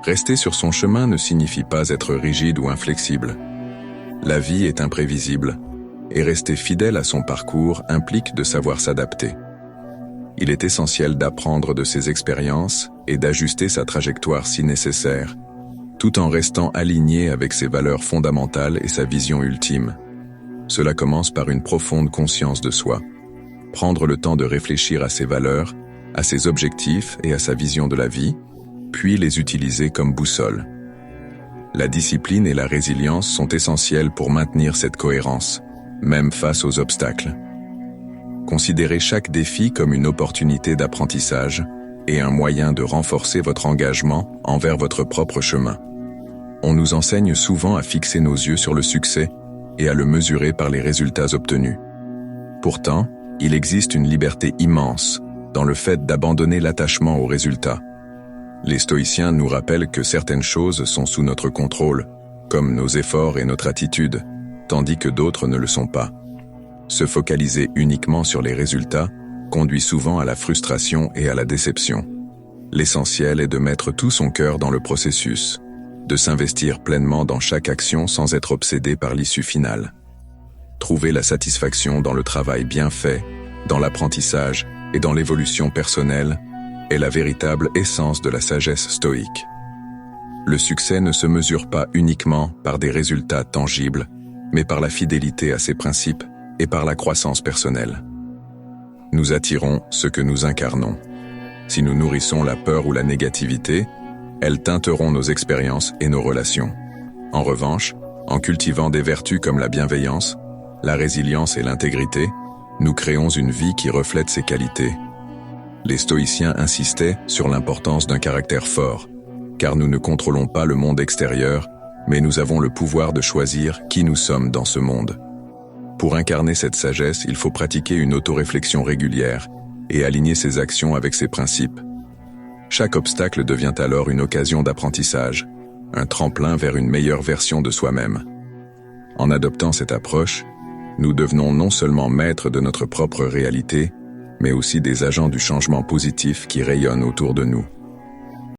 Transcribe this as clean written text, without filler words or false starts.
Rester sur son chemin ne signifie pas être rigide ou inflexible. La vie est imprévisible, et rester fidèle à son parcours implique de savoir s'adapter. Il est essentiel d'apprendre de ses expériences et d'ajuster sa trajectoire si nécessaire, tout en restant aligné avec ses valeurs fondamentales et sa vision ultime. Cela commence par une profonde conscience de soi. Prendre le temps de réfléchir à ses valeurs, à ses objectifs et à sa vision de la vie, puis les utiliser comme boussole. La discipline et la résilience sont essentielles pour maintenir cette cohérence, même face aux obstacles. Considérez chaque défi comme une opportunité d'apprentissage et un moyen de renforcer votre engagement envers votre propre chemin. On nous enseigne souvent à fixer nos yeux sur le succès et à le mesurer par les résultats obtenus. Pourtant, il existe une liberté immense dans le fait d'abandonner l'attachement aux résultats. Les stoïciens nous rappellent que certaines choses sont sous notre contrôle, comme nos efforts et notre attitude, tandis que d'autres ne le sont pas. Se focaliser uniquement sur les résultats conduit souvent à la frustration et à la déception. L'essentiel est de mettre tout son cœur dans le processus, de s'investir pleinement dans chaque action sans être obsédé par l'issue finale. Trouver la satisfaction dans le travail bien fait, dans l'apprentissage et dans l'évolution personnelle est la véritable essence de la sagesse stoïque. Le succès ne se mesure pas uniquement par des résultats tangibles, mais par la fidélité à ses principes et par la croissance personnelle. Nous attirons ce que nous incarnons. Si nous nourrissons la peur ou la négativité, elles teinteront nos expériences et nos relations. En revanche, en cultivant des vertus comme la bienveillance, la résilience et l'intégrité, nous créons une vie qui reflète ces qualités. Les stoïciens insistaient sur l'importance d'un caractère fort, car nous ne contrôlons pas le monde extérieur, mais nous avons le pouvoir de choisir qui nous sommes dans ce monde. Pour incarner cette sagesse, il faut pratiquer une autoréflexion régulière et aligner ses actions avec ses principes. Chaque obstacle devient alors une occasion d'apprentissage, un tremplin vers une meilleure version de soi-même. En adoptant cette approche, nous devenons non seulement maîtres de notre propre réalité, mais aussi des agents du changement positif qui rayonnent autour de nous.